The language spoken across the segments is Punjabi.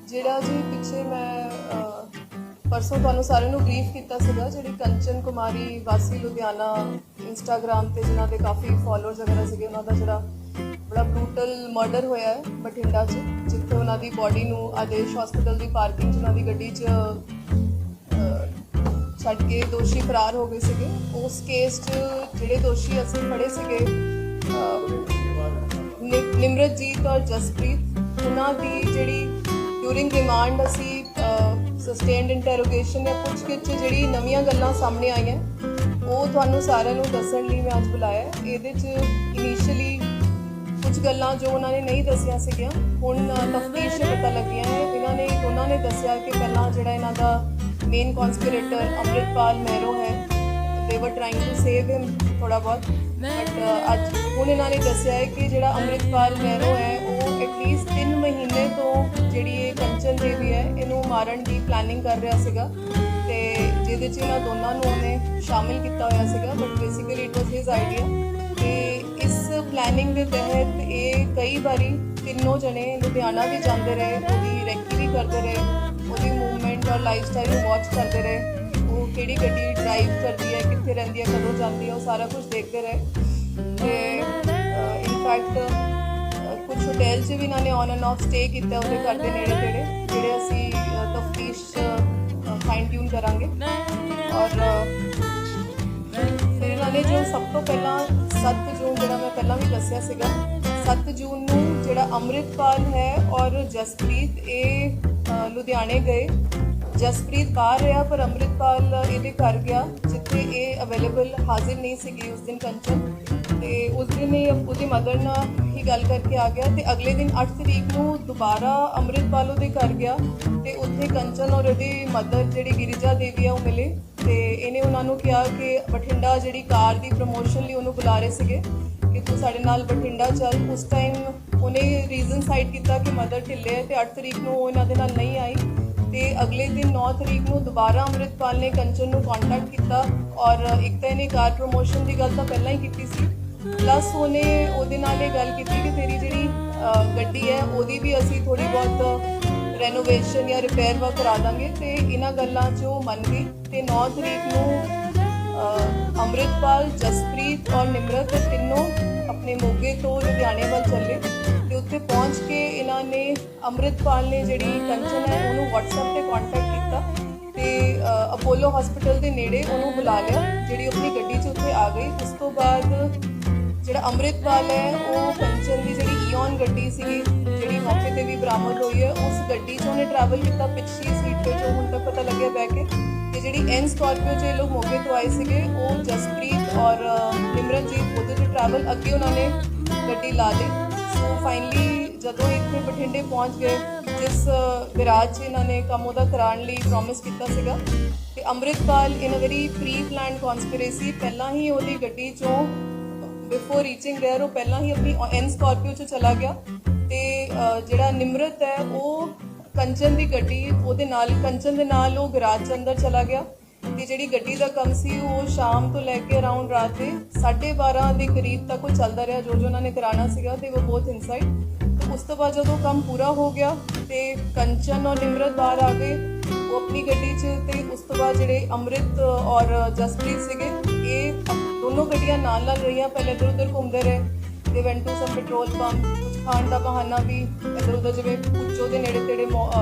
ਜਿਹੜਾ ਜੀ ਪਿੱਛੇ ਮੈਂ ਪਰਸੋਂ ਤੁਹਾਨੂੰ ਸਾਰਿਆਂ ਨੂੰ ਬਰੀਫ ਕੀਤਾ ਸੀਗਾ, ਜਿਹੜੀ ਕੰਚਨ ਕੁਮਾਰੀ ਵਾਸੀ ਲੁਧਿਆਣਾ ਇੰਸਟਾਗ੍ਰਾਮ ਤੇ ਜਿਨ੍ਹਾਂ ਦੇ ਕਾਫੀ ਫੋਲੋਅਰਸ ਵਗੈਰਾ ਸੀਗੇ, ਉਹਨਾਂ ਦਾ ਜਿਹੜਾ ਬੜਾ ਬਰੂਟਲ ਮਰਡਰ ਹੋਇਆ ਹੈ ਬਠਿੰਡਾ 'ਚ, ਜਿੱਥੇ ਉਹਨਾਂ ਦੀ ਬੋਡੀ ਨੂੰ ਆਦੇਸ਼ ਹਸਪੀਟਲ ਦੀ ਪਾਰਕਿੰਗ 'ਚ ਉਹਨਾਂ ਦੀ ਗੱਡੀ 'ਚ ਛੱਡ ਕੇ ਦੋਸ਼ੀ ਫਰਾਰ ਹੋ ਗਏ ਸੀਗੇ। ਉਸ ਕੇਸ 'ਚ ਜਿਹੜੇ ਦੋਸ਼ੀ ਅਸੀਂ ਫੜੇ ਸੀਗੇ ਨਿਮਰਤਜੀਤ ਔਰ ਜਸਪ੍ਰੀਤ, ਉਹਨਾਂ ਦੀ ਜਿਹੜੀ ਡਿਊਰਿੰਗ ਰਿਮਾਂਡ ਅਸੀਂ ਸਸਟੇਨਡ ਇੰਟਰੋਗੇਸ਼ਨ ਜਾਂ ਪੁੱਛਗਿੱਛ 'ਚ ਜਿਹੜੀ ਨਵੀਆਂ ਗੱਲਾਂ ਸਾਹਮਣੇ ਆਈਆਂ ਉਹ ਤੁਹਾਨੂੰ ਸਾਰਿਆਂ ਨੂੰ ਦੱਸਣ ਲਈ ਮੈਂ ਅੱਜ ਬੁਲਾਇਆ। ਇਹਦੇ 'ਚ ਇਨੀਸ਼ੀਅਲੀ ਕੁਝ ਗੱਲਾਂ ਜੋ ਉਹਨਾਂ ਨੇ ਨਹੀਂ ਦੱਸੀਆਂ ਸੀਗੀਆਂ, ਹੁਣ ਤਫਤੀਸ਼ 'ਚ ਪਤਾ ਲੱਗੀਆਂ ਹੈ। ਉਹਨਾਂ ਨੇ ਦੱਸਿਆ ਕਿ ਪਹਿਲਾਂ ਜਿਹੜਾ ਇਹਨਾਂ ਦਾ ਮੇਨ ਕੌਂਸਪੀਰੇਟਰ ਅੰਮ੍ਰਿਤਪਾਲ ਮਹਿਰੋ ਹੈ, ਦੇ ਵਰ ਟਰਾਈਂਗ ਟੂ ਸੇਵ ਹਿਮ ਥੋੜਾ ਬਹੁਤ, ਬਟ ਅੱਜ ਹੁਣ ਇਹਨਾਂ ਨੇ ਦੱਸਿਆ ਹੈ ਕਿ ਜਿਹੜਾ ਅੰਮ੍ਰਿਤਪਾਲ ਮਹਿਰੋ ਹੈ ਉਹ ਐਟਲੀਸਟ 3 ਮਹੀਨੇ ਤੋਂ ਜਿਹੜੀ ਇਹ ਕੰਚਨ ਦੇਵੀ ਹੈ ਇਹਨੂੰ ਮਾਰਨ ਦੀ ਪਲੈਨਿੰਗ ਕਰ ਰਿਹਾ ਸੀਗਾ, ਤੇ ਜਿਹਦੇ 'ਚ ਇਹਨਾਂ ਦੋਨਾਂ ਨੂੰ ਉਹਨੇ ਸ਼ਾਮਿਲ ਕੀਤਾ ਹੋਇਆ ਸੀਗਾ, but basically it was his idea. ਤੇ ਇਸ ਪਲੈਨਿੰਗ ਦੇ ਤਹਿਤ ਇਹ ਕਈ ਵਾਰੀ ਤਿੰਨੋਂ ਜਣੇ ਲੁਧਿਆਣਾ ਵੀ ਜਾਂਦੇ ਰਹੇ, ਉਹਦੀ ਰੈਕੀ ਵੀ ਕਰਦੇ ਰਹੇ, ਉਹਦੀ ਮੂਵਮੈਂਟ ਔਰ ਲਾਈਫ ਸਟਾਈਲ ਨੂੰ ਵਾਚ ਕਰਦੇ ਰਹੇ, ਉਹ ਕਿਹੜੀ ਗੱਡੀ ਡਰਾਈਵ ਕਰਦੀ ਹੈ, ਕਿੱਥੇ ਰਹਿੰਦੀ ਹੈ, ਕਦੋਂ ਜਾਂਦੀ ਹੈ, ਉਹ ਸਾਰਾ ਕੁਝ ਦੇਖਦੇ ਰਹੇ। ਤੇ ਇਨਫੈਕਟ ਕੁਝ ਹੋਟਲ 'ਚ ਵੀ ਇਹਨਾਂ ਨੇ ਔਨ ਐਂਡ ਆਫ ਸਟੇ ਕੀਤਾ ਉਹਦੇ ਘਰ ਦੇ ਨੇੜੇ ਤੇੜੇ, ਜਿਹੜੇ ਅਸੀਂ ਤਫਤੀਸ਼ ਫਾਈਨ ਟਿਊਨ ਕਰਾਂਗੇ। ਔਰ ਫਿਰ ਇਹਨਾਂ ਨੇ ਜੋ ਸਭ ਤੋਂ ਪਹਿਲਾਂ 7 ਜੂਨ, ਜਿਹੜਾ ਮੈਂ ਪਹਿਲਾਂ ਵੀ ਦੱਸਿਆ ਸੀਗਾ, 7 ਜੂਨ ਨੂੰ ਜਿਹੜਾ ਅੰਮ੍ਰਿਤਪਾਲ ਹੈ ਔਰ ਜਸਪ੍ਰੀਤ ਇਹ ਲੁਧਿਆਣੇ ਗਏ। ਜਸਪ੍ਰੀਤ ਬਾਹਰ ਰਿਹਾ ਪਰ ਅੰਮ੍ਰਿਤਪਾਲ ਇਹਦੇ ਘਰ ਗਿਆ, ਜਿੱਥੇ ਇਹ ਅਵੇਲੇਬਲ ਹਾਜ਼ਰ ਨਹੀਂ ਸੀਗੀ ਉਸ ਦਿਨ ਕੰਚਨ, ਤੇ ਉਸ ਦਿਨ ਇਹ ਉਹਦੀ ਮਦਰ ਨਾਲ ਹੀ ਗੱਲ ਕਰਕੇ ਆ ਗਿਆ। ਤੇ ਅਗਲੇ ਦਿਨ 8 ਤਰੀਕ ਨੂੰ ਦੁਬਾਰਾ ਅੰਮ੍ਰਿਤਪਾਲ ਉਹਦੇ ਘਰ ਗਿਆ, ਤੇ ਉੱਥੇ ਕੰਚਨ ਔਰ ਉਹਦੀ ਮਦਰ ਜਿਹੜੀ ਗਿਰਿਜਾ ਦੇਵੀ ਆ ਉਹ ਮਿਲੇ, ਤੇ ਇਹਨੇ ਉਹਨਾਂ ਨੂੰ ਕਿਹਾ ਕਿ ਬਠਿੰਡਾ ਜਿਹੜੀ ਕਾਰ ਦੀ ਪ੍ਰਮੋਸ਼ਨ ਲਈ ਉਹਨੂੰ ਬੁਲਾ ਰਹੇ ਸੀਗੇ ਕਿ ਤੂੰ ਸਾਡੇ ਨਾਲ ਬਠਿੰਡਾ ਚੱਲ। ਉਸ ਟਾਈਮ ਉਹਨੇ ਰੀਜ਼ਨ ਸਾਈਡ ਕੀਤਾ ਕਿ ਮਦਰ ਢਿੱਲੇ ਹੈ, ਤੇ 8 ਤਰੀਕ ਨੂੰ ਉਹ ਇਹਨਾਂ ਦੇ ਨਾਲ ਨਹੀਂ ਆਈ। ਤੇ ਅਗਲੇ ਦਿਨ 9 ਤਰੀਕ ਨੂੰ ਦੁਬਾਰਾ ਅੰਮ੍ਰਿਤਪਾਲ ਨੇ ਕੰਚਨ ਨੂੰ ਕੰਟੈਕਟ ਕੀਤਾ, ਔਰ ਇੱਕ ਤਾਂ ਇਹਨੇ ਕਾਰ ਪ੍ਰਮੋਸ਼ਨ ਦੀ ਗੱਲ ਤਾਂ ਪਹਿਲਾਂ ਹੀ ਕੀਤੀ ਸੀ, ਪਲੱਸ ਉਹਨੇ ਉਹਦੇ ਨਾਲ ਇਹ ਗੱਲ ਕੀਤੀ ਕਿ ਤੇਰੀ ਜਿਹੜੀ ਗੱਡੀ ਹੈ ਉਹਦੀ ਵੀ ਅਸੀਂ ਥੋੜ੍ਹੀ ਬਹੁਤ ਰੈਨੋਵੇਸ਼ਨ ਜਾਂ ਰਿਪੇਅਰ ਵਰਕ ਕਰਾ ਦਾਂਗੇ। ਤੇ ਇਹਨਾਂ ਗੱਲਾਂ 'ਚ ਉਹ ਮੰਨ ਗਈ। ਤੇ 9 ਤਰੀਕ ਨੂੰ ਅੰਮ੍ਰਿਤਪਾਲ, ਜਸਪ੍ਰੀਤ ਔਰ ਨਿਮਰਤ ਤਿੰਨੋਂ ਆਪਣੇ ਮੋਗੇ ਤੋਂ ਲੁਧਿਆਣੇ ਵੱਲ ਚੱਲੇ, ਤੇ ਉੱਥੇ ਪਹੁੰਚ ਕੇ ਇਹਨਾਂ ਨੇ ਅੰਮ੍ਰਿਤਪਾਲ ਨੇ ਜਿਹੜੀ ਕੰਚਨ ਹੈ ਉਹਨੂੰ WhatsApp ਤੇ ਕੰਟੈਕਟ ਕੀਤਾ, ਤੇ ਅਪੋਲੋ ਹਸਪੀਟਲ ਦੇ ਨੇੜੇ ਉਹਨੂੰ ਬੁਲਾ ਲਿਆ, ਜਿਹੜੀ ਆਪਣੀ ਗੱਡੀ 'ਚ ਉੱਥੇ ਆ ਗਈ। ਉਸ ਤੋਂ ਬਾਅਦ ਜਿਹੜਾ ਅੰਮ੍ਰਿਤਪਾਲ ਹੈ ਉਹ ਕੰਚਨ ਦੀ ਜਿਹੜੀ ਈਓਨ ਗੱਡੀ ਸੀਗੀ, ਜਿਹੜੀ ਮੌਕੇ ਤੇ ਵੀ ਬਰਾਮਦ ਹੋਈ ਹੈ, ਉਸ ਗੱਡੀ 'ਚ ਉਹਨੇ ਟਰੈਵਲ ਕੀਤਾ ਪਿਛਲੀ ਸੀਟ 'ਤੇ, ਜੋ ਹੁਣ ਤੱਕ ਪਤਾ ਲੱਗਿਆ ਬਹਿ ਕੇ। ਤੇ ਜਿਹੜੀ ਐਨ ਸਕਾਰਪੀਓ 'ਚ ਇਹ ਲੋਕ ਮੋਗੇ ਤੋਂ ਆਏ ਸੀਗੇ, ਉਹ ਜਸਪ੍ਰੀਤ ਔਰ ਨਿਮਰਤਜੀਤ ਉਹਦੇ 'ਚ ਟਰੈਵਲ ਅੱਗੇ ਉਹਨਾਂ ਨੇ ਗੱਡੀ ਲਾ ਲਈ। ਸੋ ਫਾਈਨਲੀ ਜਦੋਂ ਇੱਥੇ ਬਠਿੰਡੇ ਪਹੁੰਚ ਗਏ, ਜਿਸ ਵਿਰਾਜ 'ਚ ਇਹਨਾਂ ਨੇ ਕੰਮ ਉਹਦਾ ਕਰਾਉਣ ਲਈ ਪ੍ਰੋਮਿਸ ਕੀਤਾ ਸੀਗਾ, ਤੇ ਅੰਮ੍ਰਿਤਪਾਲ ਇਨ a very pre planned conspiracy ਪਹਿਲਾਂ ਹੀ ਉਹਦੀ ਗੱਡੀ 'ਚੋਂ ਬਿਫੋਰ ਰੀਚਿੰਗ ਦੇਅਰ ਉਹ ਪਹਿਲਾਂ ਹੀ ਆਪਣੀ ਐਨ ਸਕਾਰਪੀਓ 'ਚ ਚਲਾ ਗਿਆ। ਤੇ ਜਿਹੜਾ ਨਿਮਰਤ ਹੈ ਉਹ ਕੰਚਨ ਦੀ ਗੱਡੀ ਉਹਦੇ ਨਾਲ, ਕੰਚਨ ਦੇ ਨਾਲ ਉਹ ਗਰਾਜ 'ਚ ਅੰਦਰ ਚਲਾ ਗਿਆ। ਤੇ ਜਿਹੜੀ ਗੱਡੀ ਦਾ ਕੰਮ ਸੀ ਉਹ ਸ਼ਾਮ ਤੋਂ ਲੈ ਕੇ ਅਰਾਊਂਡ ਰਾਤ ਦੇ 12:30 ਦੇ ਕਰੀਬ ਤੱਕ ਉਹ ਚੱਲਦਾ ਰਿਹਾ, ਜੋ ਉਹਨਾਂ ਨੇ ਕਰਾਉਣਾ ਸੀਗਾ, ਤੇ ਉਹ ਬਹੁਤ ਇਨਸਾਈਡ। ਉਸ ਤੋਂ ਬਾਅਦ ਜਦੋਂ ਕੰਮ ਪੂਰਾ ਹੋ ਗਿਆ ਤੇ ਕੰਚਨ ਔਰ ਨਿਮਰਤ ਬਾਹਰ ਆ ਗਏ ਉਹ ਆਪਣੀ ਗੱਡੀ 'ਚ, ਤੇ ਉਸ ਤੋਂ ਬਾਅਦ ਜਿਹੜੇ ਅੰਮ੍ਰਿਤ ਔਰ ਜਸਪ੍ਰੀਤ ਸੀਗੇ ਇਹ ਦੋਨੋਂ ਗੱਡੀਆਂ ਨਾਲ ਨਾਲ ਰਹੀਆਂ, ਪਹਿਲੇ ਇੱਧਰ ਉੱਧਰ ਘੁੰਮਦੇ ਰਹੇ। They went to some petrol pump, ਕੁਝ ਖਾਣ ਦਾ ਬਹਾਨਾ ਵੀ ਇੱਧਰ ਉੱਧਰ, ਜਿਵੇਂ ਪੁੱਚੋ ਦੇ ਨੇੜੇ ਤੇੜੇ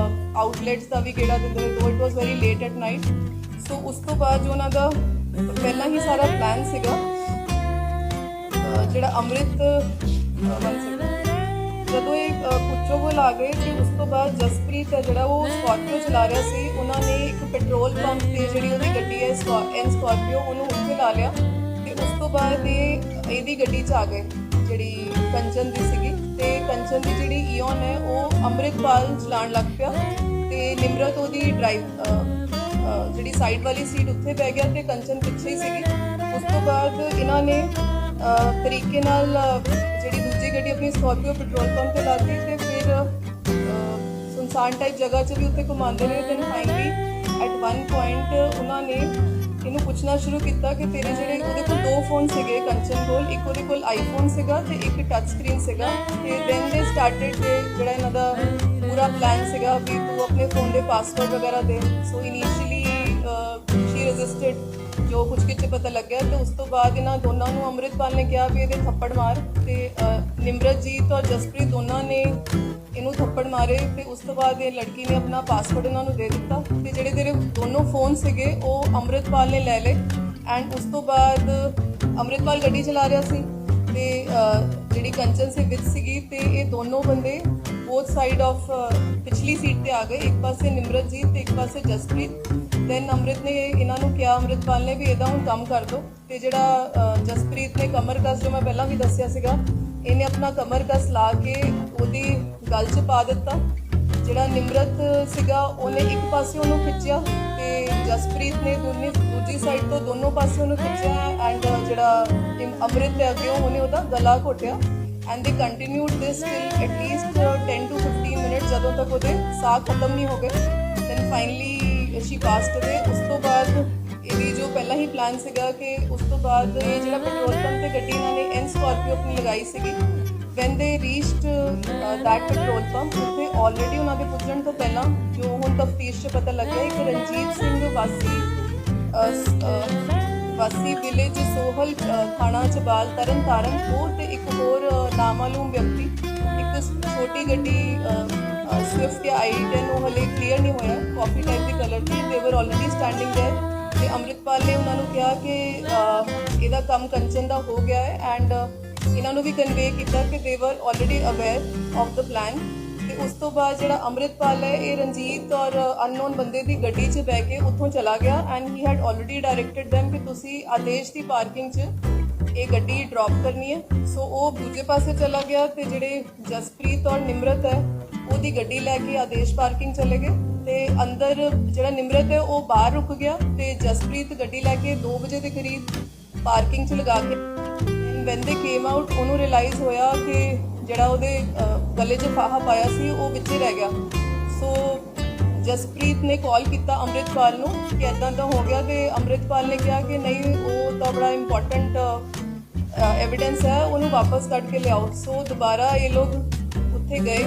ਆਊਟਲੈਟਸ ਦਾ ਵੀ ਗੇੜਾ ਦਿੰਦੇ ਰਹੇ। So it was very late at night. So ਉਸ ਤੋਂ ਬਾਅਦ ਜੋ ਉਹਨਾਂ ਦਾ ਪਹਿਲਾਂ ਹੀ ਸਾਰਾ ਪਲਾਨ ਸੀਗਾ, ਜਿਹੜਾ ਅੰਮ੍ਰਿਤ ਜਦੋਂ ਇਹ ਪੁੱਚੋ ਕੋਲ ਆ ਗਏ, ਤੇ ਉਸ ਤੋਂ ਬਾਅਦ ਜਸਪ੍ਰੀਤ ਹੈ ਜਿਹੜਾ ਉਹ ਸਕਾਰਪੀਓ ਚਲਾ ਰਿਹਾ ਸੀ, ਉਹਨਾਂ ਨੇ ਇੱਕ ਪੈਟਰੋਲ ਪੰਪ ਤੇ ਜਿਹੜੀ ਉਹਦੀ ਗੱਡੀ ਹੈ ਐਨ ਸਕਾਰਪੀਓ ਉਹਨੂੰ ਉੱਥੇ ਲਾ ਲਿਆ। ਤੇ ਉਸ ਤੋਂ ਬਾਅਦ ਇਹ ਇਹਦੀ ਗੱਡੀ 'ਚ ਆ ਗਏ ਜਿਹੜੀ ਕੰਚਨ ਦੀ ਸੀਗੀ, ਤੇ ਕੰਚਨ ਦੀ ਜਿਹੜੀ ਈਓਨ ਹੈ ਉਹ ਅੰਮ੍ਰਿਤਪਾਲ ਚਲਾਉਣ ਲੱਗ ਪਿਆ, ਤੇ ਨਿਮਰਤ ਉਹਦੀ ਜਿਹੜੀ ਸਾਈਡ ਵਾਲੀ ਸੀਟ ਉੱਥੇ ਬਹਿ ਗਿਆ, ਤੇ ਕੰਚਨ ਪਿੱਛੇ ਹੀ ਸੀਗੀ। ਉਸ ਤੋਂ ਬਾਅਦ ਇਹਨਾਂ ਨੇ ਤਰੀਕੇ ਨਾਲ ਜਿਹੜੀ ਦੂਜੀ ਗੱਡੀ ਆਪਣੀ ਸਕਾਰਪੀਓ ਪੈਟਰੋਲ ਪੰਪ 'ਤੇ ਲਾਤੀ, ਤੇ ਫਿਰ ਸੁਨਸਾਨ ਟਾਈਪ ਜਗ੍ਹਾ 'ਚ ਵੀ ਉੱਥੇ ਘੁਮਾਉਂਦੇ ਰਹੇ। Then finally at one point ਉਹਨਾਂ ਨੇ ਇਹਨੂੰ ਪੁੱਛਣਾ ਸ਼ੁਰੂ ਕੀਤਾ ਕਿ ਤੇਰੇ ਜਿਹੜੇ ਉਹਦੇ ਕੋਲ 2 ਫੋਨ ਸੀਗੇ ਕੰਚਨ ਕੋਲ, ਇੱਕ ਉਹਦੇ ਕੋਲ ਆਈਫੋਨ ਸੀਗਾ ਤੇ ਇੱਕ ਟੱਚ ਸਕਰੀਨ ਸੀਗਾ। ਤੇ ਦੈਨ ਦੇ ਸਟਾਰਟਡ ਤੇ ਜਿਹੜਾ ਇਹਨਾਂ ਦਾ ਪੂਰਾ ਪਲਾਨ ਸੀਗਾ ਵੀ ਤੂੰ ਆਪਣੇ ਫੋਨ ਦੇ ਪਾਸਵਰਡ ਵਗੈਰਾ ਦੇ। ਸੋ ਇਨੀਸ਼ੀਅਲੀ ਸ਼ੀ ਰੈਜ਼ਿਸਟਡ ਜੋ ਕੁਝ ਕਿਤੇ ਪਤਾ ਲੱਗਿਆ ਤੇ ਉਸ ਤੋਂ ਬਾਅਦ ਇਹਨਾਂ ਦੋਨਾਂ ਨੂੰ ਅੰਮ੍ਰਿਤਪਾਲ ਨੇ ਕਿਹਾ ਵੀ ਇਹਦੇ ਥੱਪੜ ਮਾਰ ਤੇ ਨਿਮਰਤਜੀਤ ਔਰ ਜਸਪ੍ਰੀਤ ਦੋਨਾਂ ਨੇ ਇਹਨੂੰ ਥੱਪੜ ਮਾਰੇ ਤੇ ਉਸ ਤੋਂ ਬਾਅਦ ਇਹ ਲੜਕੀ ਨੇ ਆਪਣਾ ਪਾਸਵਰਡ ਇਹਨਾਂ ਨੂੰ ਦੇ ਦਿੱਤਾ ਤੇ ਜਿਹੜੇ ਤੇਰੇ ਦੋਨੋਂ ਫੋਨ ਸੀਗੇ ਉਹ ਅੰਮ੍ਰਿਤਪਾਲ ਨੇ ਲੈ ਲਏ। ਐਂਡ ਉਸ ਤੋਂ ਬਾਅਦ ਅੰਮ੍ਰਿਤਪਾਲ ਗੱਡੀ ਚਲਾ ਰਿਹਾ ਸੀ ਤੇ ਜਿਹੜੀ ਕੰਚਨ ਸੀ ਵਿੱਚ ਸੀਗੀ ਤੇ ਇਹ ਦੋਨੋਂ ਬੰਦੇ ਬੋਥ ਸਾਈਡ ਆਫ ਪਿਛਲੀ ਸੀਟ ਤੇ ਆ ਗਏ, ਇੱਕ ਪਾਸੇ ਨਿਮਰਤਜੀਤ ਤੇ ਇੱਕ ਪਾਸੇ ਜਸਪ੍ਰੀਤ। ਦੈਨ ਅੰਮ੍ਰਿਤ ਨੇ ਇਹਨਾਂ ਨੂੰ ਕਿਹਾ, ਅੰਮ੍ਰਿਤਪਾਲ ਨੇ ਵੀ ਇਹਦਾ ਹੁਣ ਕੰਮ ਕਰ ਦੋ ਤੇ ਜਿਹੜਾ ਜਸਪ੍ਰੀਤ ਨੇ ਕਮਰ ਕਸ ਜੋ ਮੈਂ ਪਹਿਲਾਂ ਵੀ ਦੱਸਿਆ ਸੀਗਾ, ਇਹਨੇ ਆਪਣਾ ਕਮਰ ਕਸ ਲਾ ਕੇ ਉਹਦੀ ਗਲ 'ਚ ਪਾ ਦਿੱਤਾ। ਜਿਹੜਾ ਨਿਮਰਤ ਸੀਗਾ ਉਹਨੇ ਇੱਕ ਪਾਸੇ ਉਹਨੂੰ ਖਿੱਚਿਆ ਤੇ ਜਸਪ੍ਰੀਤ ਨੇ ਦੂਜੀ ਸਾਈਡ ਤੋਂ ਦੋਨੋਂ ਪਾਸੇ ਉਹਨੂੰ ਖਿੱਚਿਆ ਐਂਡ ਜਿਹੜਾ ਅੰਮ੍ਰਿਤ ਦੇ ਅੱਗੇ ਉਹਨੇ ਉਹਦਾ ਗਲਾ ਘੋਟਿਆ। ਐਂਡ ਦੇ continued this till at least 10 to 15 minute ਜਦੋਂ ਤੱਕ ਉਹਦੇ ਸਾਹ ਖਤਮ ਨਹੀਂ ਹੋ ਗਏ। ਦੈਨ ਫਾਈਨਲੀ ਸ਼ੀ ਪਾਸਡ ਅਵੇ। ਉਸ ਤੋਂ ਬਾਅਦ ਇਹਦੀ ਜੋ ਪਹਿਲਾਂ ਹੀ ਪਲਾਨ ਸੀਗਾ ਕਿ ਉਸ ਤੋਂ ਬਾਅਦ ਇਹ ਜਿਹੜਾ ਪੈਟਰੋਲ ਪੰਪ ਤੇ ਗੱਡੀ ਇਹਨਾਂ ਨੇ ਐਨ ਸਕਾਰਪੀਓ ਆਪਣੀ ਲਗਾਈ ਸੀਗੀ। ਵੈਨ ਦੇ ਰੀਚਡ ਦੈਟ ਪੈਟਰੋਲ ਪੰਪ ਉੱਥੇ ਆਲਰੇਡੀ ਉਹਨਾਂ ਦੇ ਪੁੱਜਣ ਤੋਂ ਪਹਿਲਾਂ ਜੋ ਹੁਣ ਤਫਤੀਸ਼ 'ਚ ਪਤਾ ਲੱਗਿਆ ਇੱਕ ਰਣਜੀਤ ਸਿੰਘ ਵਾਸੀ ਵਿਲੇਜ ਸੋਹਲ ਥਾਣਾ ਚਬਾਲ ਤਰਨ ਤਾਰਨ ਉਹ ਤੇ ਇੱਕ ਹੋਰ ਨਾਮਾਲੂਮ ਵਿਅਕਤੀ ਇੱਕ ਛੋਟੀ ਗੱਡੀ ਸਵਿਫਟ ਜਾਂ i10 ਉਹ ਹਲੇ ਕਲੀਅਰ ਨਹੀਂ ਹੋਇਆ, ਕਾਫੀ ਟਾਈਪ ਦੀ ਕਲਰ ਦੀ, ਦੇ ਵਰ ਆਲਰੇਡੀ ਸਟੈਂਡਿੰਗ ਦੇਅਰ। ਤੇ ਅੰਮ੍ਰਿਤਪਾਲ ਨੇ ਉਹਨਾਂ ਨੂੰ ਕਿਹਾ ਕਿ ਇਹਦਾ ਕੰਮ ਕੰਚਨ ਦਾ ਹੋ ਗਿਆ ਹੈ ਐਂਡ ਇਹਨਾਂ ਨੂੰ ਵੀ ਕਨਵੇ ਕੀਤਾ ਕਿ ਦੇ ਵਰ already aware of the plan. ਤੇ ਉਸ ਤੋਂ ਬਾਅਦ ਜਿਹੜਾ ਅੰਮ੍ਰਿਤਪਾਲ ਹੈ ਇਹ ਰਣਜੀਤ ਔਰ ਅਨਨੋਨ ਬੰਦੇ ਦੀ ਗੱਡੀ 'ਚ ਬਹਿ ਕੇ ਉੱਥੋਂ ਚਲਾ ਗਿਆ and he had already directed them ਕਿ ਤੁਸੀਂ ਆਦੇਸ਼ ਦੀ ਪਾਰਕਿੰਗ 'ਚ ਇਹ ਗੱਡੀ ਡ੍ਰੌਪ ਕਰਨੀ ਹੈ। ਸੋ ਉਹ ਦੂਜੇ ਪਾਸੇ ਚਲਾ ਗਿਆ ਤੇ ਜਿਹੜੇ ਜਸਪ੍ਰੀਤ ਔਰ ਨਿਮਰਤ ਹੈ ਉਹਦੀ ਗੱਡੀ ਲੈ ਕੇ ਆਦੇਸ਼ ਪਾਰਕਿੰਗ ਚਲੇ ਗਏ ਤੇ ਅੰਦਰ ਜਿਹੜਾ ਨਿਮਰਤ ਹੈ ਉਹ ਬਾਹਰ ਰੁਕ ਗਿਆ ਤੇ ਜਸਪ੍ਰੀਤ ਗੱਡੀ ਲੈ ਕੇ 2 ਵਜੇ ਦੇ ਕਰੀਬ ਪਾਰਕਿੰਗ 'ਚ ਲਗਾ ਕੇ ਵੈਨ ਦੇ ਕੇਮ ਆਊਟ ਉਹਨੂੰ ਰਿਅਲਾਈਜ਼ ਹੋਇਆ ਕਿ ਜਿਹੜਾ ਉਹਦੇ ਗਲੇ 'ਚ ਫਾਹਾ ਪਾਇਆ ਸੀ ਉਹ ਵਿੱਚ ਹੀ ਰਹਿ ਗਿਆ। ਸੋ ਜਸਪ੍ਰੀਤ ਨੇ ਕਾਲ ਕੀਤਾ ਅੰਮ੍ਰਿਤਪਾਲ ਨੂੰ ਕਿ ਇੱਦਾਂ ਦਾ ਹੋ ਗਿਆ ਤੇ ਅੰਮ੍ਰਿਤਪਾਲ ਨੇ ਕਿਹਾ ਕਿ ਨਹੀਂ ਉਹ ਤਾਂ ਬੜਾ ਇੰਪੋਰਟੈਂਟ ਐਵੀਡੈਂਸ ਹੈ, ਉਹਨੂੰ ਵਾਪਸ ਕੱਢ ਕੇ ਲਿਆਓ। ਸੋ ਦੁਬਾਰਾ ਇਹ ਲੋਕ ਉੱਥੇ ਗਏ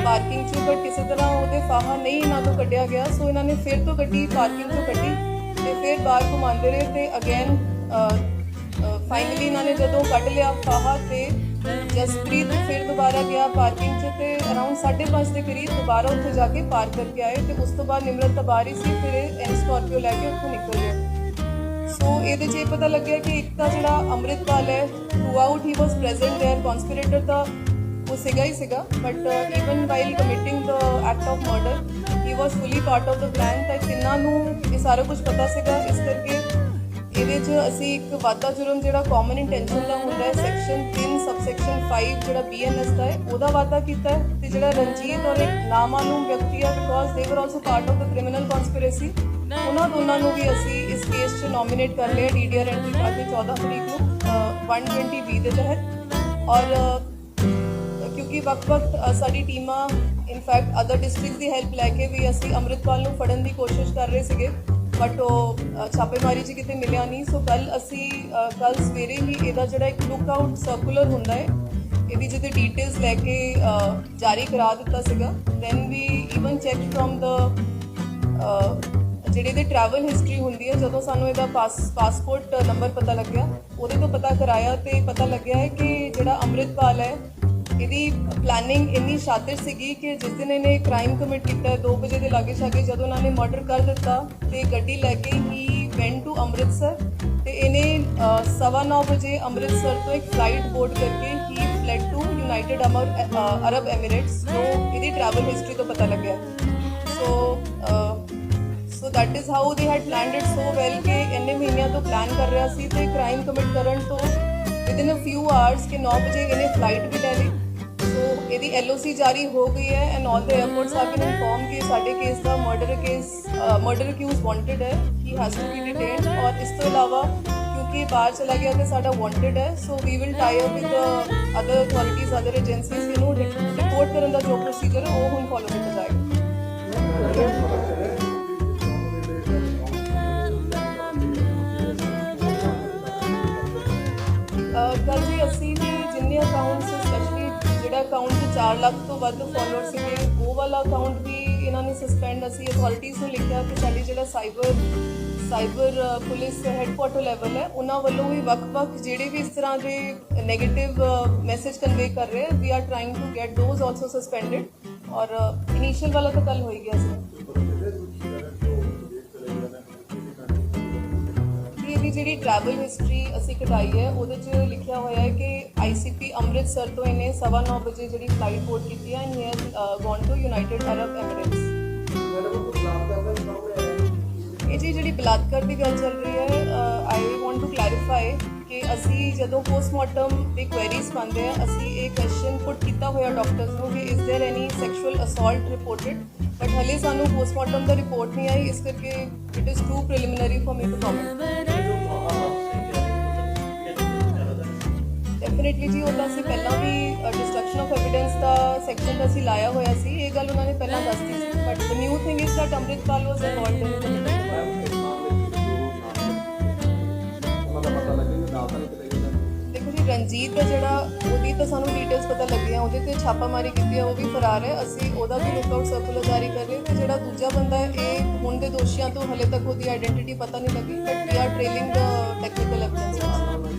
ਪਾਰਕਿੰਗ 'ਚ ਬਟ ਕਿਸੇ ਤਰ੍ਹਾਂ ਉਹਦੇ ਫਾਹਾ ਨਹੀਂ ਇਹਨਾਂ ਤੋਂ ਕੱਢਿਆ ਗਿਆ। ਸੋ ਇਹਨਾਂ ਨੇ ਫਿਰ ਤੋਂ ਗੱਡੀ ਪਾਰਕਿੰਗ 'ਚੋਂ ਕੱਢੀ ਤੇ ਫਿਰ ਬਾਹਰ ਘੁਮਾਉਂਦੇ ਰਹੇ ਤੇ ਅਗੇਨ ਫਾਈਨਲੀ ਇਹਨਾਂ ਨੇ ਜਦੋਂ ਕੱਢ ਲਿਆ ਫਾਹਾ ਤੇ ਜਸਪ੍ਰੀਤ ਫਿਰ ਦੁਬਾਰਾ ਗਿਆ ਪਾਰਕਿੰਗ 'ਚ ਤੇ ਅਰਾਊਂਡ 5:30 ਦੇ ਕਰੀਬ ਦੁਬਾਰਾ ਉੱਥੇ ਜਾ ਕੇ ਪਾਰਕ ਕਰਕੇ ਆਏ ਤੇ ਉਸ ਤੋਂ ਬਾਅਦ ਨਿਮਰਤ ਤਾਂ ਬਾਹਰ ਹੀ ਸੀ, ਫਿਰ ਐਨ ਸਕਾਰਪੀਓ ਲੈ ਕੇ ਉੱਥੋਂ ਨਿਕਲ ਗਏ। ਸੋ ਇਹਦੇ 'ਚ ਇਹ ਪਤਾ ਲੱਗਿਆ ਕਿ ਇੱਕ ਤਾਂ ਜਿਹੜਾ ਅੰਮ੍ਰਿਤਪਾਲ ਹੈ through out he was present there, conspirator ਤਾਂ ਉਹ ਸੀਗਾ ਹੀ ਸੀਗਾ but even while committing the act of murder he was fully part of the plan. ਤਾਂ ਤਿੰਨਾਂ ਨੂੰ ਇਹ ਸਾਰਾ ਕੁਝ ਪਤਾ ਸੀਗਾ, ਇਸ ਕਰਕੇ ਇਹਦੇ 'ਚ ਅਸੀਂ ਇੱਕ ਵਾਧਾ ਜੁਰਮ ਜਿਹੜਾ ਕਾਮਨ ਇੰਟੈਂਸ਼ਨ ਦਾ ਹੁੰਦਾ ਹੈ ਸੈਕਸ਼ਨ 3 ਸਬਸੈਕਸ਼ਨ 5 ਜਿਹੜਾ BNS ਦਾ ਹੈ ਉਹਦਾ ਵਾਧਾ ਕੀਤਾ ਹੈ ਤੇ ਜਿਹੜਾ ਰਣਜੀਤ ਔਰ ਇੱਕ ਨਾਮਾਲੂਮ ਵਿਅਕਤੀ ਹੈ ਬਿਕੋਜ਼ ਦੇ ਵਰ also part of the criminal conspiracy, ਉਹਨਾਂ ਦੋਨਾਂ ਨੂੰ ਵੀ ਅਸੀਂ ਇਸ ਕੇਸ 'ਚ ਨੋਮੀਨੇਟ ਕਰ ਲਿਆ DDR ਐਂਟਰੀ ਪਾ ਕੇ 14 ਤਰੀਕ ਨੂੰ 120B ਦੇ ਤਹਿਤ। ਔਰ ਕਿਉਂਕਿ ਵਕਤ ਸਾਡੀ ਟੀਮਾਂ ਇਨਫੈਕਟ ਅਦਰ ਡਿਸਟ੍ਰਿਕਟ ਦੀ ਹੈਲਪ ਲੈ ਕੇ ਵੀ ਅਸੀਂ ਅੰਮ੍ਰਿਤਪਾਲ ਨੂੰ ਫੜਨ ਦੀ ਕੋਸ਼ਿਸ਼ ਕਰ ਰਹੇ ਸੀਗੇ ਬਟ ਉਹ ਛਾਪੇਮਾਰੀ 'ਚ ਕਿਤੇ ਮਿਲਿਆ ਨਹੀਂ। ਸੋ ਕੱਲ ਸਵੇਰੇ ਹੀ ਇਹਦਾ ਜਿਹੜਾ ਇੱਕ ਲੁੱਕ ਆਊਟ ਸਰਕੂਲਰ ਹੁੰਦਾ ਹੈ ਇਹਦੀ ਜਿਹਦੇ ਡਿਟੇਲਸ ਲੈ ਕੇ ਜਾਰੀ ਕਰਾ ਦਿੱਤਾ ਸੀਗਾ। Then we even check from the ਜਿਹੜੇ ਇਹਦੇ ਟਰੈਵਲ ਹਿਸਟਰੀ ਹੁੰਦੀ ਹੈ, ਜਦੋਂ ਸਾਨੂੰ ਇਹਦਾ ਪਾਸਪੋਰਟ ਨੰਬਰ ਪਤਾ ਲੱਗਿਆ ਉਹਦੇ ਤੋਂ ਪਤਾ ਕਰਾਇਆ ਤੇ ਪਤਾ ਲੱਗਿਆ ਹੈ ਕਿ ਜਿਹੜਾ ਅੰਮ੍ਰਿਤਪਾਲ ਹੈ ਇਹਦੀ ਪਲੈਨਿੰਗ ਇੰਨੀ ਸ਼ਾਤਿਰ ਸੀਗੀ ਕਿ ਜਿਸ ਦਿਨ ਇਹਨੇ ਕ੍ਰਾਈਮ ਕਮਿਟ ਕੀਤਾ 2 ਵਜੇ ਦੇ ਲਾਗੇ ਛਾਗੇ ਜਦੋਂ ਇਹਨਾਂ ਨੇ ਮਰਡਰ ਕਰ ਦਿੱਤਾ ਤੇ ਗੱਡੀ ਲੈ ਕੇ ਹੀ ਵੈਂਟ ਟੂ ਅੰਮ੍ਰਿਤਸਰ ਤੇ ਇਹਨੇ 9:15 ਵਜੇ ਅੰਮ੍ਰਿਤਸਰ ਤੋਂ ਇੱਕ ਫਲਾਈਟ ਬੋਰਡ ਕਰਕੇ ਹੀ fled to United Arab Emirates ਜੋ ਇਹਦੀ ਟਰੈਵਲ ਹਿਸਟਰੀ ਤੋਂ ਪਤਾ ਲੱਗਿਆ। So that is how they had planned it so well ਕਿ ਇੰਨੇ ਮਹੀਨਿਆਂ ਤੋਂ ਪਲਾਨ ਕਰ ਰਿਹਾ ਸੀ ਤੇ ਕ੍ਰਾਈਮ ਕਮਿਟ ਕਰਨ ਤੋਂ ਵਿਦਿਨ ਅ ਫਿਊ ਆਵਰਸ ਕਿ 9 ਵਜੇ ਇਹਨੇ ਫਲਾਈਟ ਵੀ ਲੈ ਲਈ। ਸੋ ਇਹਦੀ LOC ਜਾਰੀ ਹੋ ਗਈ ਹੈ and all the airports have been inform ਕਿ ਸਾਡੇ ਕੇਸ ਦਾ ਮਰਡਰ ਅਕਿਊਜ਼ ਵਾਂਟਡ ਹੈ, he has to be detained. ਔਰ ਇਸ ਤੋਂ ਇਲਾਵਾ ਕਿਉਂਕਿ ਬਾਹਰ ਚਲਾ ਗਿਆ ਤੇ ਸਾਡਾ ਵਾਂਟਡ ਹੈ so we will tie up with other authorities other agencies ਇਹਨੂੰ ਰਿਪੋਰਟ ਕਰਨ ਦਾ ਜੋ ਪ੍ਰੋਸੀਜਰ ਹੈ ਉਹ ਹੁਣ ਫੋਲੋ ਕੀਤਾ ਜਾਏਗਾ। 4 ਲੱਖ ਤੋਂ ਵੱਧ ਫੋਲੋਅਰ ਸੀਗੇ, ਉਹ ਵਾਲਾ ਅਕਾਊਂਟ ਵੀ ਇਹਨਾਂ ਨੇ ਸਸਪੈਂਡ, ਅਸੀਂ ਅਥਾਰਟੀਜ਼ ਨੂੰ ਲਿਖਿਆ ਕਿ ਸਾਡੀ ਜਿਹੜਾ ਸਾਈਬਰ ਪੁਲਿਸ ਹੈੱਡਕੁਆਟਰ ਲੈਵਲ ਹੈ ਉਹਨਾਂ ਵੱਲੋਂ ਵੀ ਵੱਖ-ਵੱਖ ਜਿਹੜੇ ਵੀ ਇਸ ਤਰ੍ਹਾਂ ਦੇ ਨੈਗੇਟਿਵ ਮੈਸੇਜ ਕਨਵੇ ਕਰ ਰਹੇ, we are trying to get those also suspended. ਔਰ ਇਨੀਸ਼ੀਅਲ ਵਾਲਾ ਤਾਂ ਕੱਲ ਹੋ ਹੀ ਗਿਆ ਸੀ। ਇਹਦੀ ਜਿਹੜੀ ਟਰੈਵਲ ਹਿਸਟਰੀ ਅਸੀਂ ਕਢਾਈ ਹੈ ਉਹਦੇ 'ਚ ਲਿਖਿਆ ਹੋਇਆ ਹੈ ਕਿ ICP ਅੰਮ੍ਰਿਤਸਰ ਤੋਂ ਇਹਨੇ 9:15 ਵਜੇ ਜਿਹੜੀ ਫਲਾਈਟ ਬੋਰਡ ਕੀਤੀ ਹੈ, and he has gone to United Arab Emirates. ਇਹ ਜਿਹੜੀ ਬਲਾਤਕਾਰ ਦੀ ਗੱਲ ਚੱਲ ਰਹੀ ਹੈ, ਆਈ ਵਾਂਟ ਟੂ ਕਲੈਰੀਫਾਈ ਕਿ ਅਸੀਂ ਜਦੋਂ ਪੋਸਟਮਾਰਟਮ ਦੇ ਕੁਐਰੀਜ਼ ਪਾਉਂਦੇ ਹਾਂ, ਅਸੀਂ ਇਹ ਕੁਐਸਚਨ ਪੁੱਟ ਕੀਤਾ ਹੋਇਆ ਡਾਕਟਰਸ ਨੂੰ ਕਿ is there any sexual assault reported, but ਹਲੇ ਸਾਨੂੰ ਪੋਸਟਮਾਰਟਮ ਦਾ ਰਿਪੋਰਟ ਨਹੀਂ ਆਈ, ਇਸ ਕਰਕੇ it is too preliminary for me to comment. Definitely ਜੀ, ਉਹਦਾ ਅਸੀਂ ਪਹਿਲਾਂ ਵੀ ਡਿਸਟਰਕਸ਼ਨ ਆਫ ਐਵੀਡੈਂਸ ਦਾ ਸੈਕਸ਼ਨ ਦਾ ਅਸੀਂ ਲਾਇਆ ਹੋਇਆ ਸੀ, ਇਹ ਗੱਲ ਉਹਨਾਂ ਨੇ ਪਹਿਲਾਂ ਦੱਸਤੀ ਸੀ, but the new thing is that Amritpal was involved in it. ਦੇਖੋ ਜੀ, ਰਣਜੀਤ ਦਾ ਜਿਹੜਾ ਉਹਦੀ ਤਾਂ ਸਾਨੂੰ ਡਿਟੇਲਸ ਪਤਾ ਲੱਗੀਆਂ, ਉਹਦੇ ਤੇ ਛਾਪਾਮਾਰੀ ਕੀਤੀ ਹੈ, ਉਹ ਵੀ ਫਰਾਰ ਹੈ, ਅਸੀਂ ਉਹਦਾ ਵੀ ਲੁੱਕਆਊਟ ਸਰਕੂਲਰ ਜਾਰੀ ਕਰ ਰਹੇ ਹਾਂ। ਤੇ ਜਿਹੜਾ ਦੂਜਾ ਬੰਦਾ ਹੈ, ਇਹ ਹੁਣ ਦੇ ਦੋਸ਼ੀਆਂ ਤੋਂ ਹਲੇ ਤੱਕ ਉਹਦੀ ਆਈਡੈਂਟੀਟੀ ਪਤਾ ਨਹੀਂ ਲੱਗੀ, but we are trailing the technical evidence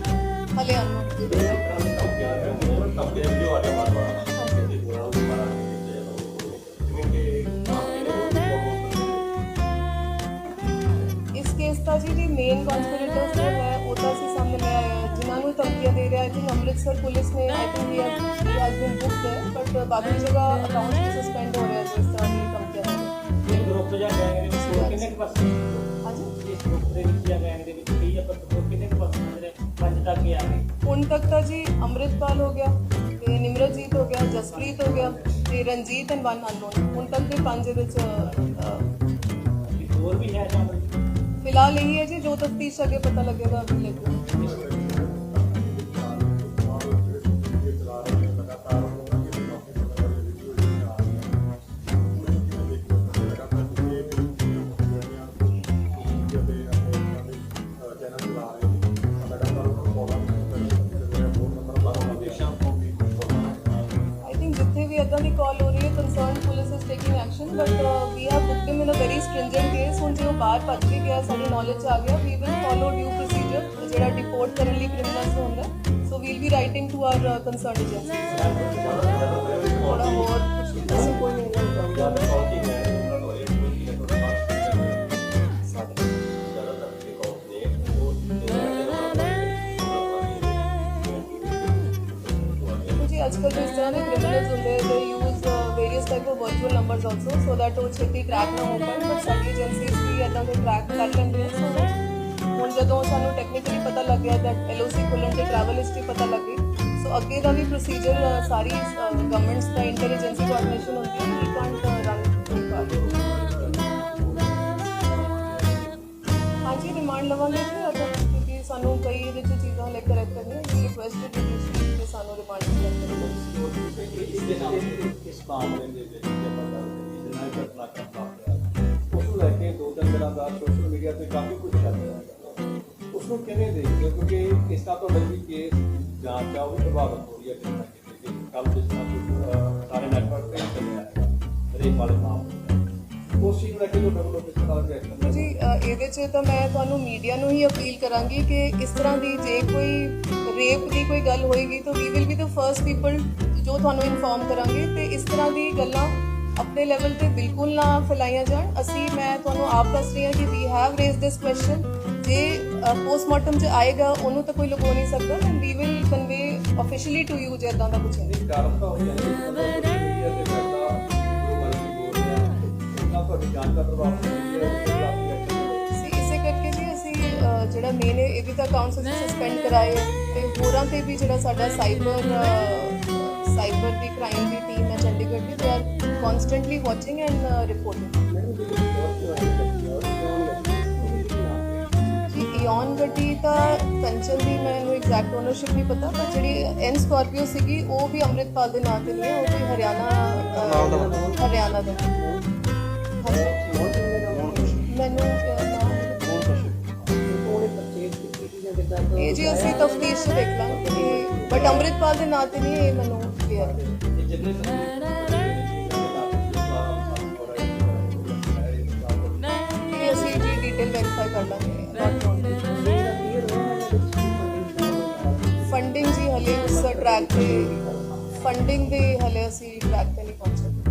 ਹਲੇ ਅਨਨੋਨ। ਇਸ ਕੇਸ ਦਾ ਜੀ ਮੇਨ ਕਨਸਪੀਰੇਟਰਸ ਜੋ ਹੈ ਉਹ ਤਾਂ ਅਸੀਂ ਸਾਹਮਣੇ ਲੈ ਆਏ ਹਾਂ, ਜਿਨ੍ਹਾਂ ਨੂੰ ਧਮਕੀਆਂ ਦੇ ਰਿਹਾ। ਆਈ ਥਿੰਕ ਅੰਮ੍ਰਿਤਸਰ ਪੁਲਿਸ ਨੇ, I think he has been booked ਹੈ, ਬਟ ਬਾਕੀ ਜਗ੍ਹਾ ਅਕਾਊਂਟ ਵੀ ਸਸਪੈਂਡ ਹੋ ਰਿਹਾ ਜਿਸ ਤਰ੍ਹਾਂ ਦੀ ਧਮਕੀਆਂ ਦੇ ਰਹੇ। ਗਰੁੱਪ ਜਾਂ ਗੈਂਗ ਦੇ ਵਿੱਚ ਕਿੰਨੇ ਪਰਸੈਂਟ? ਹਾਂਜੀ, ਇਸ ਗਰੁੱਪ ਦੇ ਵਿੱਚ ਜਾਂ ਗੈਂਗ ਦੇ ਵਿੱਚ ਕੀ ਹੈ, ਪਰ ਕਿੰਨੇ ਪਰਸੈਂਟ ਜਿਹੜੇ 5 ਤੱਕ ਹੀ ਆ ਗਏ ਹੁਣ ਤੱਕ? ਤਾਂ ਜੀ ਅੰਮ੍ਰਿਤਪਾਲ ਹੋ ਗਿਆ, ਤੇ ਨਿਮਰਤਜੀਤ ਹੋ ਗਿਆ, ਜਸਪ੍ਰੀਤ ਹੋ ਗਿਆ, ਤੇ ਰਣਜੀਤ ਐਂਡ 1 ਅਨਨੋਨ। ਹੁਣ ਤੱਕ ਦੇ 5 ਇਹਦੇ 'ਚ ਹੋਰ ਵੀ ਹੈ ਜਾਂ ਫਿਲਹਾਲ ਇਹੀ ਹੈ ਜੀ, ਜੋ ਤਫਤੀਸ਼ ਅੱਗੇ ਪਤਾ ਲੱਗੇਗਾ ਅभी ਲੱਗੇਗਾ। ਇੱਦਾਂ ਦੀ ਕਾਲ ਹੋ ਰਹੀ ਹੈ, concerned police is taking action, but we have booked him in a very stringent case. ਹੁਣ ਜੇ ਉਹ ਬਾਹਰ ਭੱਜ ਵੀ ਗਿਆ, ਸਾਡੀ ਨੌਲੇਜ 'ਚ ਆ ਗਿਆ, we will follow due procedure ਜਿਹੜਾ ਡਿਪੋਰਟ ਕਰਨ ਲਈ ਕ੍ਰਿਮੀਨਲਸ ਨੂੰ ਹੁੰਦਾ। So we'll be writing to our concerned agency. ਥੋੜਾ ਹੋਰ ਅਸੀਂ ਕੋਈ ਨਹੀਂ ਅੱਜ-ਕੱਲ੍ਹ ਜਿਸ ਤਰ੍ਹਾਂ ਦੇ ਕ੍ਰਿਮੀਨਲਸ ਹੁੰਦੇ, ਦੇ use various type of virtual numbers also, so that ਉਹ ਛੇਤੀ ਟਰੈਕ ਨਾ ਹੋ ਪਾਏ, ਬਟ ਸਾਡੀ ਏਜੰਸੀਜ਼ ਵੀ ਇੱਦਾਂ ਦੇ ਟਰੈਕ ਕਰ ਲੈਂਦੀਆਂ। ਸੋ ਹੁਣ ਜਦੋਂ ਸਾਨੂੰ ਟੈਕਨੀਕਲੀ ਪਤਾ ਲੱਗ ਗਿਆ ਦੈਟ LOC ਖੁੱਲ੍ਹਣ ਤੇ ਟਰੈਵਲ ਹਿਸਟਰੀ ਪਤਾ ਲੱਗ ਗਈ, ਸੋ ਅੱਗੇ ਦਾ ਵੀ ਪ੍ਰੋਸੀਜਰ ਸਾਰੀ ਗਵਰਨਮੈਂਟਸ ਦਾ ਇੰਟਰ ਏਜੰਸੀ ਕੋਆਰਡੀਨੇਸ਼ਨ ਹੁੰਦੀ ਹੈ, ਵੀ ਕਾਂਟ ਰਨ। ਹਾਂਜੀ, ਰਿਮਾਂਡ ਲਵਾਂਗੇ ਜੀ, ਕਿਉਂਕਿ ਸਾਨੂੰ ਕਈ ਇਹਦੇ 'ਚ ਚੀਜ਼ਾਂ ਲੈ ਕਰੈਕਟ ਕਰਨੀਆਂ, ਰਿਕੁਐਸਟਡ ਕਿ ਸਾਨੂੰ ਰਿਮਾਂਡ ਕਰਨਾ। ਇਸ ਮਾਮਲੇ ਦੇ ਵਿੱਚ ਜਿੰਨਾ ਘਟਨਾ ਕਰਦਾ ਉਸ ਨੂੰ ਲੈ ਕੇ 2-3 ਦਿਨਾਂ ਬਾਅਦ ਸੋਸ਼ਲ ਮੀਡੀਆ ਤੇ ਕਾਫੀ ਕੁਝ ਚੱਲ ਰਿਹਾ ਹੈ, ਉਸ ਨੂੰ ਕਿਵੇਂ ਦੇਖਦੇ ਹੋ? ਕਿਉਂਕਿ ਇਸ ਤਰ੍ਹਾਂ ਤੋਂ ਵੀ ਕੇਸ ਜਾਂਚ ਆ ਉਹ ਵੀ ਪ੍ਰਭਾਵਿਤ ਹੋ ਰਹੀ ਹੈ ਕਿਤੇ ਨਾ ਕਿਤੇ। ਕੱਲ੍ਹ ਜਿਸ ਤਰ੍ਹਾਂ ਸਾਰੇ ਨੈਟਵਰਕ 'ਤੇ ਚੱਲਿਆ ਹੈਗਾ ਰੇਪ ਵਾਲੇ ਮਾਮਲੇ, ਉਸ ਚੀਜ਼ ਨੂੰ ਲੈ ਕੇ ਤੁਹਾਡਾ ਕਿਸ ਤਰ੍ਹਾਂ ਦਾ ਰਿਐਕਸ਼ਨ? ਜੀ, ਇਹਦੇ 'ਚ ਤਾਂ ਮੈਂ ਤੁਹਾਨੂੰ ਮੀਡੀਆ ਨੂੰ ਹੀ ਅਪੀਲ ਕਰਾਂਗੀ ਕਿ ਇਸ ਤਰ੍ਹਾਂ ਦੀ ਜੇ ਕੋਈ ਰੇਪ ਦੀ ਕੋਈ ਗੱਲ ਹੋਏਗੀ ਤਾਂ we will be the first people ਜੋ ਤੁਹਾਨੂੰ ਇਨਫੋਰਮ ਕਰਾਂਗੇ, ਤੇ ਇਸ ਤਰ੍ਹਾਂ ਦੀ ਗੱਲਾਂ ਆਪਣੇ ਲੈਵਲ ਤੇ ਬਿਲਕੁਲ ਨਾ ਫੈਲਾਈਆਂ ਜਾਣ। ਮੈਂ ਤੁਹਾਨੂੰ ਆਪ ਦੱਸ ਰਹੀ ਹਾਂ ਕਿ we have raised this question, ਜੇ ਪੋਸਟਮਾਰਟਮ 'ਚ ਆਏਗਾ ਉਹਨੂੰ ਤਾਂ ਕੋਈ ਲੁਕੋ ਨਹੀਂ ਸਕਦਾ, and we will convey officially to you ਜੇ ਇੱਦਾਂ ਦਾ ਕੁਛ ਹੈ। ਕਾਰਨ ਤਾਂ ਹੋਈ ਤੁਹਾਡੀ ਜਾਂਚ ਦਾ ਪ੍ਰਭਾਵ ਇਸੇ ਕਰਕੇ ਜੀ ਅਸੀਂ ਜਿਹੜਾ ਮੇਨ ਇਹਦੀ ਤਾਂ ਅਕਾਊਂਟਸ ਅਸੀਂ ਸਸਪੈਂਡ ਕਰਾਏ, ਤੇ ਹੋਰਾਂ 'ਤੇ ਵੀ ਜਿਹੜਾ ਸਾਡਾ ਸਾਈਬਰ ਦੀ ਕ੍ਰਾਈਮ ਦੀ ਟੀਮ ਹੈ ਚੰਡੀਗੜ੍ਹ ਦੀ, they are constantly watching and reporting. ਜੀ, ਈਓਨ ਗੱਡੀ ਤਾਂ ਕੰਚਨ ਦੀ ਮੈਨੂੰ ਐਗਜ਼ੈਕਟ ਓਨਰਸ਼ਿਪ ਨਹੀਂ ਪਤਾ, ਪਰ ਜਿਹੜੀ ਐਨ ਸਕੋਰਪੀਓ ਸੀਗੀ ਉਹ ਵੀ ਅੰਮ੍ਰਿਤਪਾਲ ਦੇ ਨਾਂ 'ਤੇ ਨਹੀਂ ਹੈ, ਉਹ ਵੀ ਹਰਿਆਣਾ ਦਾ। ਮੈਨੂੰ ਇਹ ਜੀ ਅਸੀਂ ਤਫਤੀਸ਼ ਦੇਖ ਲਾਂਗੇ, ਬਟ ਅੰਮ੍ਰਿਤਪਾਲ ਦੇ ਨਾਂ 'ਤੇ ਨਹੀਂ, ਇਹ ਮੈਨੂੰ ਕਲੀਅਰ ਹੈ। ਜਿੰਨੇ ਇਹ ਅਸੀਂ ਜੀ ਡਿਟੇਲ ਵੈਰੀਫਾਈ ਕਰ ਲਾਂਗੇ not known। ਫੰਡਿੰਗ ਜੀ ਹਲੇ ਉਸ ਟਰੈਕ ਤੇ ਫੰਡਿੰਗ ਦੇ ਹਲੇ ਅਸੀਂ ਟਰੈਕ ਤੇ ਨਹੀਂ ਪਹੁੰਚੇ।